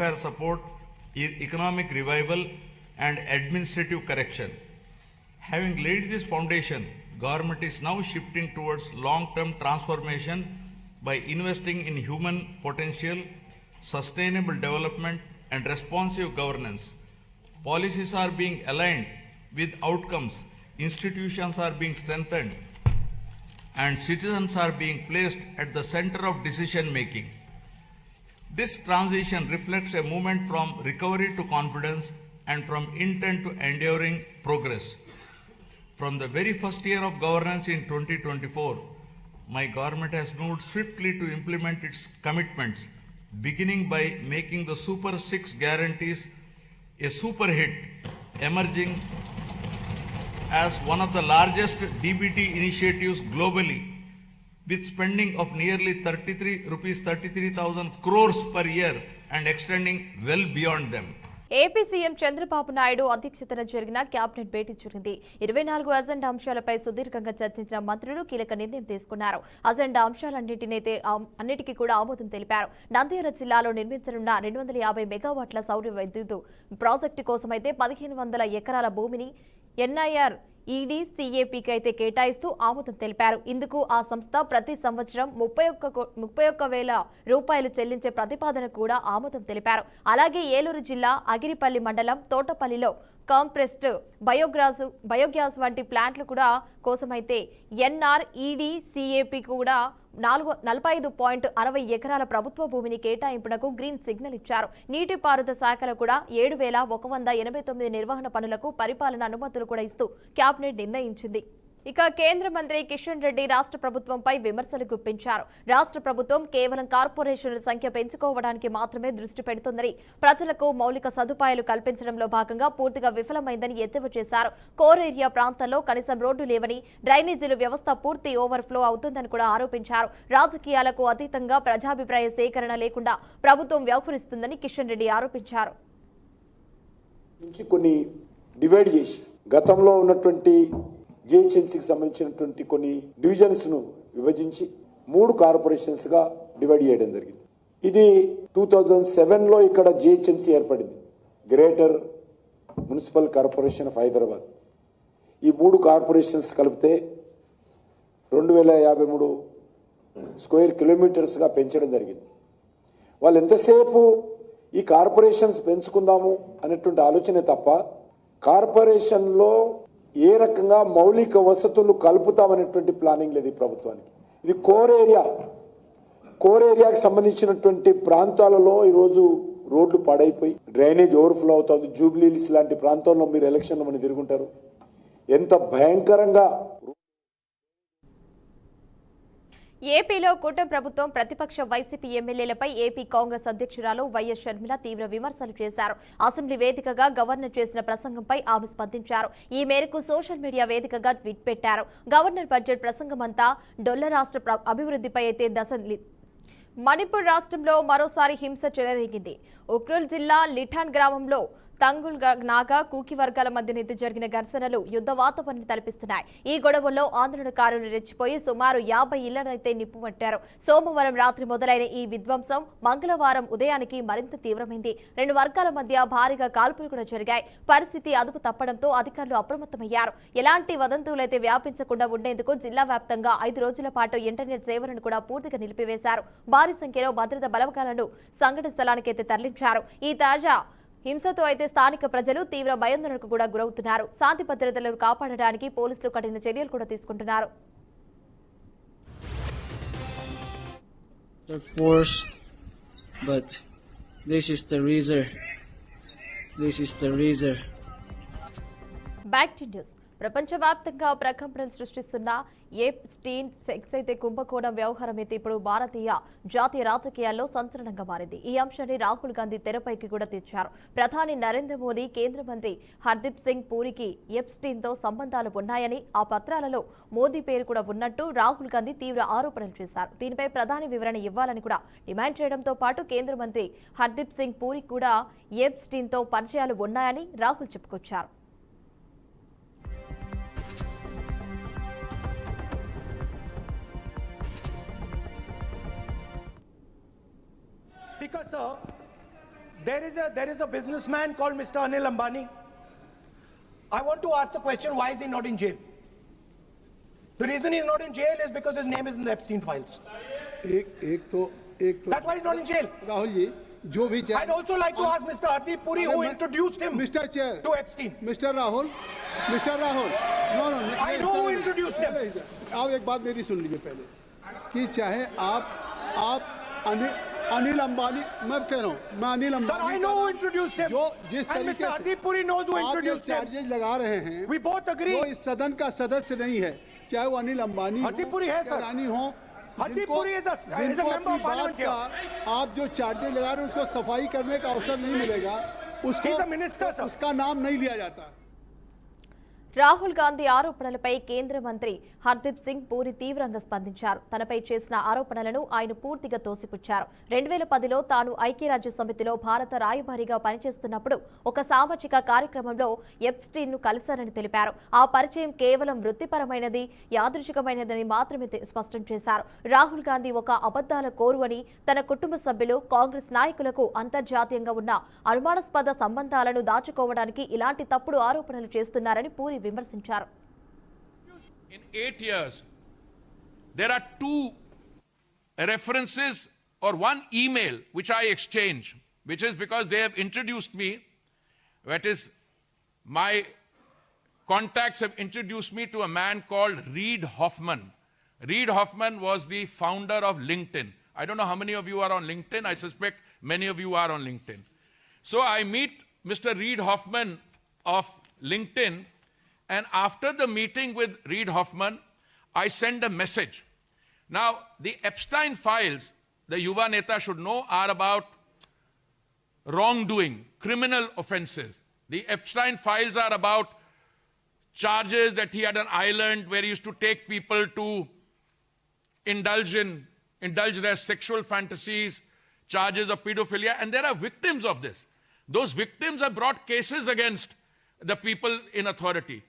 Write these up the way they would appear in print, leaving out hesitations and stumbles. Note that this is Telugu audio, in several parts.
welfare support, economic revival, and administrative correction. Having laid this foundation, government is now shifting towards long-term transformation by investing in human potential, sustainable development, and responsive governance. Policies are being aligned with outcomes, institutions are being strengthened, and citizens are being placed at the center of decision making. This transition reflects a movement from recovery to confidence and from intent to enduring progress. From the very first year of governance in 2024, my government has moved swiftly to implement its commitments, beginning by making the Super 6 guarantees a super hit, emerging as one of the largest DBT initiatives globally, with spending of nearly 33,000 crores per year and extending well beyond them. AP CM Chandrababu Naidu అధ్యక్షతన జరిగిన కేబినెట్ భేటీ జరిగింది. 24 అజెండా అంశాలపై సుదీర్ఘంగా చర్చించిన మంత్రులు కీలక నిర్ణయం తీసుకున్నారు. అజెండా అంశాలన్నిటికీ కూడా ఆమోదం తెలిపారు. నంద్యాల జిల్లాలో నిర్మించనున్న 250 మెగావాట్ల సౌర విద్యుత్ ప్రాజెక్టు కోసమైతే 1500 ఎకరాల భూమిని ఎన్ఐఆర్ ఈడీసీఏపీకి అయితే కేటాయిస్తూ ఆమోదం తెలిపారు. ఇందుకు ఆ సంస్థ ప్రతి సంవత్సరం 31,000 రూపాయలు చెల్లించే ప్రతిపాదన కూడా ఆమోదం తెలిపారు. అలాగే ఏలూరు జిల్లా అగిరిపల్లి మండలం తోటపల్లిలో కాంప్రెస్డ్ బయోగ్యాస్ వంటి ప్లాంట్లు కూడా కోసమైతే ఎన్ఆర్ఈడీసీఏపీ కూడా 45.60 ఎకరాల ప్రభుత్వ భూమిని కేటాయింపునకు గ్రీన్ సిగ్నల్ ఇచ్చారు. నీటిపారుదల శాఖలో కూడా 7,189 నిర్వహణ పనులకు పరిపాలన అనుమతులు కూడా ఇస్తూ కేబినెట్ నిర్ణయించింది. ఇక కేంద్ర మంత్రి కిషన్ రెడ్డి రాష్ట్ర ప్రభుత్వంపై విమర్శలు గుప్పించారు. రాష్ట్ర ప్రభుత్వం కేవలం కార్పొరేషన్ల సంఖ్య పెంచుకోవడానికి మాత్రమే దృష్టి పెడుతుందని, ప్రజలకు మౌలిక సదుపాయాలు కల్పించడంలో భాగంగా పూర్తిగా విఫలమైందని ఎద్దేవా చేశారు. కోర్ ఏరియా ప్రాంతాల్లో కనీసం రోడ్డు లేవని, డ్రైనేజీల వ్యవస్థ పూర్తి ఓవర్ఫ్లో అవుతుందని కూడా ఆరోపించారు. రాజకీయాలకు అతీతంగా ప్రజాభిప్రాయ సేకరణ లేకుండా ప్రభుత్వం వ్యవహరిస్తుందని కిషన్ రెడ్డి ఆరోపించారు. కొన్ని డివైడ్ చేసి గతంలో ఉన్నటువంటి జిహెచ్ఎంసీకి సంబంధించినటువంటి కొన్ని డివిజన్స్ను విభజించి 3 కార్పొరేషన్స్గా డివైడ్ చేయడం జరిగింది. ఇది 2007లో ఇక్కడ జిహెచ్ఎంసీ ఏర్పడింది, greater municipal corporation of Hyderabad. ఈ 3 కార్పొరేషన్స్ కలిపితే 2053 స్క్వేర్ కిలోమీటర్స్గా పెంచడం జరిగింది. వాళ్ళు ఎంతసేపు ఈ కార్పొరేషన్స్ పెంచుకుందాము అనేటువంటి ఆలోచనే తప్ప కార్పొరేషన్లో ఏ రకంగా మౌలిక వసతులు కలుపుతామనేటువంటి ప్లానింగ్ లేదు ఈ ప్రభుత్వానికి. ఇది కోర్ ఏరియాకి సంబంధించినటువంటి ప్రాంతాలలో ఈరోజు రోడ్లు పాడైపోయి డ్రైనేజ్ ఓవర్ఫ్లో అవుతుంది. జూబ్లీహిల్స్ లాంటి ప్రాంతంలో మీరు ఎలక్షన్లో మనం తిరుగుంటారు, ఎంత భయంకరంగా. ఏపీలో కూటమి ప్రభుత్వం ప్రతిపక్ష వైసీపీ ఎమ్మెల్యేలపై ఏపీ కాంగ్రెస్ అధ్యక్షురాలు వైఎస్ షర్మిల తీవ్ర విమర్శలు చేశారు. అసెంబ్లీ వేదికగా గవర్నర్ చేసిన ప్రసంగంపై ఆమె స్పందించారు. ఈ మేరకు సోషల్ మీడియా వేదికగా ట్వీట్ పెట్టారు. గవర్నర్ బడ్జెట్ ప్రసంగమంతా డొల్ల రాష్ట్ర అభివృద్ధిపై అయితే మణిపూర్ రాష్ట్రంలో మరోసారి హింస చెలరేగింది. ఉక్రుల్ జిల్లా లిఠాన్ గ్రామంలో తంగుల్ నాగా కూకి వర్గాల మధ్య జరిగిన ఘర్షణలు యుద్ధ వాతావరణం తలపిస్తున్నాయి. ఈ గొడవల్లో ఆందోళనకారులు రెచ్చిపోయి సుమారు 50 ఇళ్లనైతే నిప్పుమట్టారు. సోమవారం రాత్రి మొదలైన ఈ విధ్వంసం మంగళవారం ఉదయానికి మరింత తీవ్రమైంది. 2 వర్గాల మధ్య భారీగా కాల్పులు కూడా జరిగాయి. పరిస్థితి అదుపు తప్పడంతో అధికారులు అప్రమత్తమయ్యారు. ఎలాంటి వదంతులైతే వ్యాపించకుండా ఉండేందుకు జిల్లా వ్యాప్తంగా 5 రోజుల పాటు ఇంటర్నెట్ సేవలను కూడా పూర్తిగా నిలిపివేశారు. భారీ సంఖ్యలో భద్రతా బలగాలను సంఘటన స్థలానికైతే తరలించారు. ఈ తాజా హింసతో అయితే స్థానిక ప్రజలు తీవ్ర భయాందోళనకు కూడా గురవుతున్నారు. శాంతి భద్రతలను కాపాడడానికి పోలీసులు కఠిన చర్యలు కూడా తీసుకుంటున్నారు. Back to news. ప్రపంచవ్యాప్తంగా ప్రకంపనలు సృష్టిస్తున్న ఎప్స్టీన్ సెక్స్ అయితే కుంభకోణం వ్యవహారం అయితే ఇప్పుడు భారతీయ జాతీయ రాజకీయాల్లో సంచలనంగా మారింది. ఈ అంశాన్ని రాహుల్ గాంధీ తెరపైకి కూడా తెచ్చారు. ప్రధాని నరేంద్ర మోదీ, కేంద్ర మంత్రి హర్దీప్ సింగ్ పూరికి ఎప్స్టీన్తో సంబంధాలు ఉన్నాయని, ఆ పత్రాలలో మోదీ పేరు కూడా ఉన్నట్టు రాహుల్ గాంధీ తీవ్ర ఆరోపణలు చేశారు. దీనిపై ప్రధాని వివరణ ఇవ్వాలని కూడా డిమాండ్ చేయడంతో పాటు కేంద్ర మంత్రి హర్దీప్ సింగ్ పూరికి కూడా ఎప్స్టీన్తో పరిచయాలు ఉన్నాయని రాహుల్ చెప్పుకొచ్చారు. Speaker sir, There is a businessman called Mr. Anil Ambani. I want to ask the question, why is he not in jail? The reason he's not in jail is because his name is in the Epstein files. एक तो That's why he's not in jail. Rahul ji जो भी I'd also like to ask Mr. Hardeep Puri, who introduced him mister chair to Epstein. Mister Rahul no I know who introduced him. आप एक बात मेरी सुन लीजिए पहले कि चाहे आप अनिल अंबानी मैं कह रहा हूँ मैं Anil Sir, Ambani I know who introduced him. जो जिस And तरीके Mr. Hardeep Puri knows who आप जो introduced him. चार्जेज लगा रहे हैं We both agree. वो इस सदन का सदस्य नहीं है चाहे वो अनिल अंबानी हो, हरदीप पुरी है, या सर। रानी हो हरदीप जिनको- पुरी is a जिनको member of अपनी बात parliament here. का आप जो चार्जेज लगा रहे हैं उसको सफाई करने का अवसर नहीं मिलेगा उसको He's a minister, sir. उसका नाम नहीं लिया जाता రాహుల్ గాంధీ ఆరోపణలపై కేంద్ర మంత్రి హర్దీప్ సింగ్ పూరి తీవ్రంగా స్పందించారు. తనపై చేసిన ఆరోపణలను ఆయన పూర్తిగా తోసిపుచ్చారు. 2010లో తాను ఐక్యరాజ్య సమితిలో భారత రాయబారిగా పనిచేస్తున్నప్పుడు ఒక సామాజిక కార్యక్రమంలో ఎప్స్టీన్ ను కలిశారని తెలిపారు. ఆ పరిచయం కేవలం వృత్తిపరమైనది, యాదృచ్ఛికమైనదని మాత్రమే స్పష్టం చేశారు. రాహుల్ గాంధీ ఒక అబద్దాల కోరు అని, తన కుటుంబ సభ్యులు, కాంగ్రెస్ నాయకులకు అంతర్జాతీయంగా ఉన్న అనుమానాస్పద సంబంధాలను దాచుకోవడానికి ఇలాంటి తప్పుడు ఆరోపణలు చేస్తున్నారని పూరి విమర్శించారు. In 8 years, there are 2 references or 1 email which I exchange, which is because they have introduced me, that is, my contacts have introduced me to a man called Reid Hoffman. Reid Hoffman was the founder of LinkedIn. I don't know how many of you are on LinkedIn. I suspect many of you are on LinkedIn. So I meet Mr. Reid Hoffman of LinkedIn, and after the meeting with Reid Hoffman, I send a message. Now, the Epstein files, the Yuva Neta should know, are about wrongdoing, criminal offenses. The Epstein files are about charges that he had an island where he used to take people to indulge their sexual fantasies, charges of pedophilia, and there are victims of this. Those victims have brought cases against the people in authority.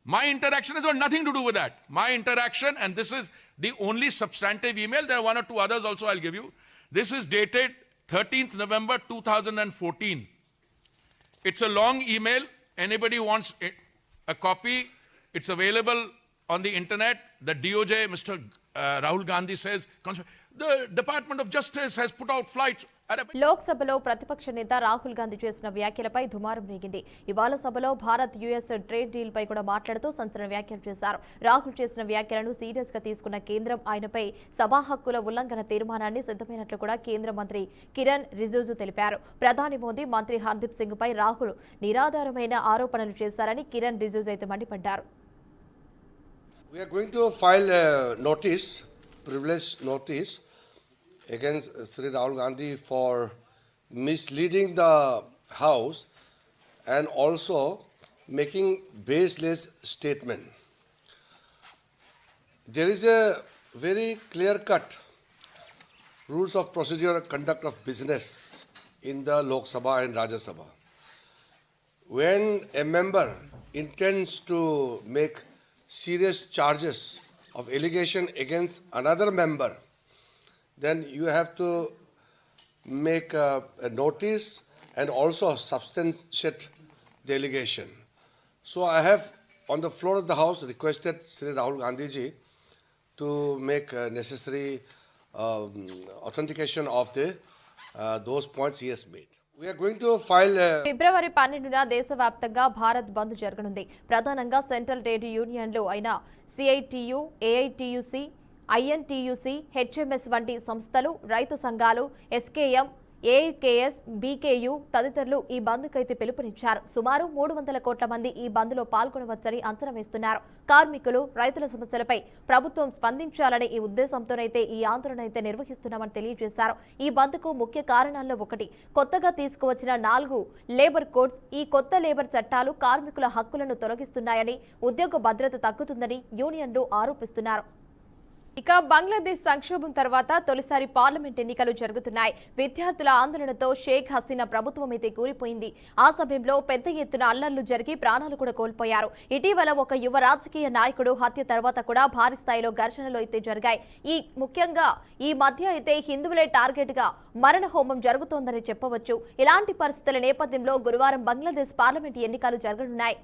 My interaction has got nothing to do with that. My interaction, and this is the only substantive email, there are 1 or 2 others also I'll give you. This is dated 13th November 2014. It's a long email. Anybody wants a copy, it's available on the internet. The DOJ, Mr. Rahul Gandhi says, the Department of Justice has put out flights. లోక్సభలో ప్రతిపక్ష నేత రాహుల్ గాంధీ చేసిన వ్యాఖ్యలపై దుమారం రేగింది. ఇవాళ సభలో భారత్ యుఎస్ ట్రేడ్ డీల్ పై కూడా మాట్లాడుతూ సంచలన వ్యాఖ్యలు చేశారు. రాహుల్ చేసిన వ్యాఖ్యలను సీరియస్ గా తీసుకున్న కేంద్రం ఆయనపై సభా హక్కుల ఉల్లంఘన తీర్మానాన్ని సిద్ధమైనట్లు కూడా కేంద్ర మంత్రి కిరణ్ రిజిజు తెలిపారు. ప్రధాని మోదీ, మంత్రి హర్దీప్ సింగ్ పై రాహుల్ నిరాధారమైన ఆరోపణలు చేశారని కిరణ్ రిజిజు అయితే మండిపడ్డారు. We are going to file a notice, privilege notice, against Sri Rahul Gandhi for misleading the House and also making baseless statement. There is a very clear-cut rules of procedure conduct of business in the Lok Sabha and Rajya Sabha. When a member intends to make serious charges of allegation against another member, then you have to make a notice and also substantiate the allegation. So I have, on the floor of the House, requested Sri Rahul Gandhi ji to make necessary authentication of those points he has made. We are going to file a... ఫిబ్రవరి 12న దేశవ్యాప్తంగా భారత్ బంద్ జరగనుంది. ప్రధానంగా సెంట్రల్ ట్రేడ్ యూనియన్లు అయిన సిఐటియు, ఏఐటియుసి, ఐఎన్టీయూసీ, హెచ్ఎంఎస్ వంటి సంస్థలు, రైతు సంఘాలు, ఎస్కేఎం, ఏకేఎస్, బీకేయు తదితరులు ఈ బంద్కైతే పిలుపునిచ్చారు. సుమారు 300 కోట్ల మంది ఈ బంద్లో పాల్గొనవచ్చని అంచనా వేస్తున్నారు. కార్మికులు, రైతుల సమస్యలపై ప్రభుత్వం స్పందించాలనే ఈ ఉద్దేశంతోనైతే ఈ ఆందోళన అయితే నిర్వహిస్తున్నామని తెలియజేశారు. ఈ బంద్కు ముఖ్య కారణాల్లో ఒకటి, కొత్తగా తీసుకువచ్చిన 4 లేబర్ కోడ్స్. ఈ కొత్త లేబర్ చట్టాలు కార్మికుల హక్కులను తొలగిస్తున్నాయని, ఉద్యోగ భద్రత తగ్గుతుందని యూనియన్లు ఆరోపిస్తున్నారు. ఇక బంగ్లాదేశ్ సంక్షోభం తర్వాత తొలిసారి పార్లమెంట్ ఎన్నికలు జరుగుతున్నాయి. విద్యార్థుల ఆందోళనతో షేక్ హసీనా ప్రభుత్వం అయితే కూలిపోయింది. ఆ సమయంలో పెద్ద ఎత్తున అల్లర్లు జరిగి ప్రాణాలు కూడా కోల్పోయారు. ఇటీవల ఒక యువ రాజకీయ నాయకుడు హత్య తర్వాత కూడా భారీ స్థాయిలో ఘర్షణలు అయితే జరిగాయి. ముఖ్యంగా ఈ మధ్య అయితే హిందువులే టార్గెట్ గా మరణ హోమం జరుగుతోందని చెప్పవచ్చు. ఇలాంటి పరిస్థితుల నేపథ్యంలో గురువారం బంగ్లాదేశ్ పార్లమెంట్ ఎన్నికలు జరగనున్నాయి.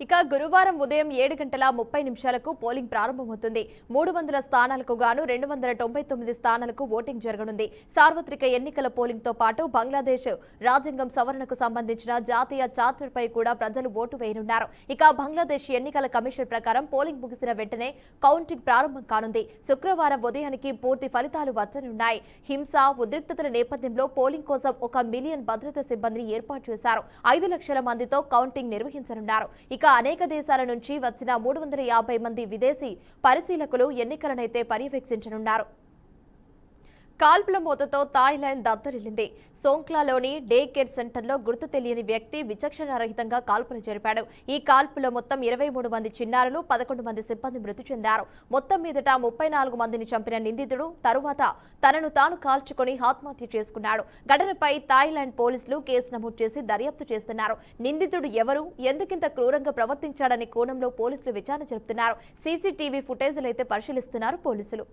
ఇక గురువారం ఉదయం 7:30 పోలింగ్ ప్రారంభమవుతుంది. 300 స్థానాలకు గాను 299 స్థానాలకు ఓటింగ్ జరగనుంది. సార్వత్రిక ఎన్నికల పోలింగ్ తో పాటు బంగ్లాదేశ్ రాజ్యాంగం సవరణకు సంబంధించిన జాతీయ చార్టర్ పై కూడా ప్రజలు ఓటు వేయనున్నారు. ఇక బంగ్లాదేశ్ ఎన్నికల కమిషన్ ప్రకారం పోలింగ్ ముగిసిన వెంటనే కౌంటింగ్ ప్రారంభం కానుంది. శుక్రవారం ఉదయానికి పూర్తి ఫలితాలు వచ్చనున్నాయి. హింస ఉద్రిక్తతల నేపథ్యంలో పోలింగ్ కోసం 1 మిలియన్ భద్రతా సిబ్బందిని ఏర్పాటు చేశారు. 5 లక్షల మందితో కౌంటింగ్ నిర్వహించనున్నారు. ఇక అనేక దేశాల నుంచి వచ్చిన 350 మంది విదేశీ పరిశీలకులు ఎన్నికలనైతే పర్యవేక్షించనున్నారు. కాల్పుల మూతతో థాయిలాండ్ దద్దరిల్లింది. సోంక్లాలోని డే కేర్ సెంటర్లో గుర్తు తెలియని వ్యక్తి విచక్షణారహితంగా కాల్పులు జరిపాడు. ఈ కాల్పులో మొత్తం 23 మంది చిన్నారులు, 11 మంది సిబ్బంది మృతి చెందారు. మొత్తం మీదట 34 మందిని చంపిన నిందితుడు తరువాత తనను తాను కాల్చుకొని ఆత్మహత్య చేసుకున్నాడు. ఘటనపై థాయిలాండ్ పోలీసులు కేసు నమోదు చేసి దర్యాప్తు చేస్తున్నారు. నిందితుడు ఎవరు, ఎందుకింత క్రూరంగా ప్రవర్తించాడనే కోణంలో పోలీసులు విచారణ జరుపుతున్నారు. సీసీటీవీ ఫుటేజీలు అయితే పరిశీలిస్తున్నారు పోలీసులు.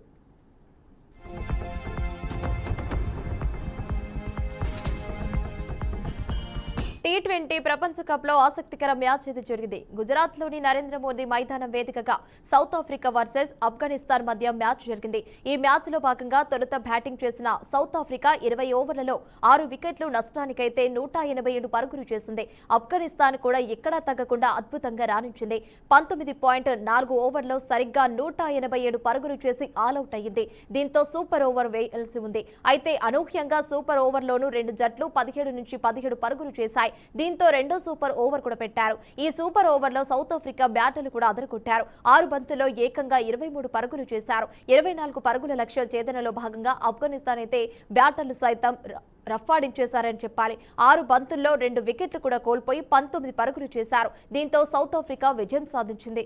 T20 ప్రపంచ కప్ లో ఆసక్తికర మ్యాచ్ ఇది జరిగింది. గుజరాత్ లోని నరేంద్ర మోదీ మైదానం వేదికగా సౌత్ ఆఫ్రికా వర్సెస్ ఆఫ్ఘనిస్తాన్ మధ్య మ్యాచ్ జరిగింది. ఈ మ్యాచ్ లో భాగంగా తొలుత బ్యాటింగ్ చేసిన సౌత్ ఆఫ్రికా 20 ఓవర్లలో 6 వికెట్లు నష్టానికైతే 187 పరుగులు చేసింది. ఆఫ్ఘనిస్తాన్ కూడా ఎక్కడా తగ్గకుండా అద్భుతంగా రాణించింది. 19.4 ఓవర్లో సరిగ్గా 187 పరుగులు చేసి ఆల్అౌట్ అయ్యింది. దీంతో సూపర్ ఓవర్ వేయాల్సి ఉంది. అయితే అనూహ్యంగా సూపర్ ఓవర్లోనూ 2 జట్లు 17 నుంచి 17 పరుగులు చేశాయి. దీంతో రెండో సూపర్ ఓవర్ కూడా పెట్టారు. ఈ సూపర్ ఓవర్లో సౌత్ ఆఫ్రికా బ్యాటర్లు కూడా అదరగొట్టారు. 6 బంతుల్లో ఏకంగా 23 పరుగులు చేశారు. 24 పరుగుల లక్ష్య ఛేదనలో భాగంగా ఆఫ్ఘనిస్తాన్ అయితే బ్యాటర్లు సైతం రఫ్ఫాడించేశారని చెప్పాలి. 6 బంతుల్లో 2 వికెట్లు కూడా కోల్పోయి 19 పరుగులు చేశారు. దీంతో సౌత్ ఆఫ్రికా విజయం సాధించింది.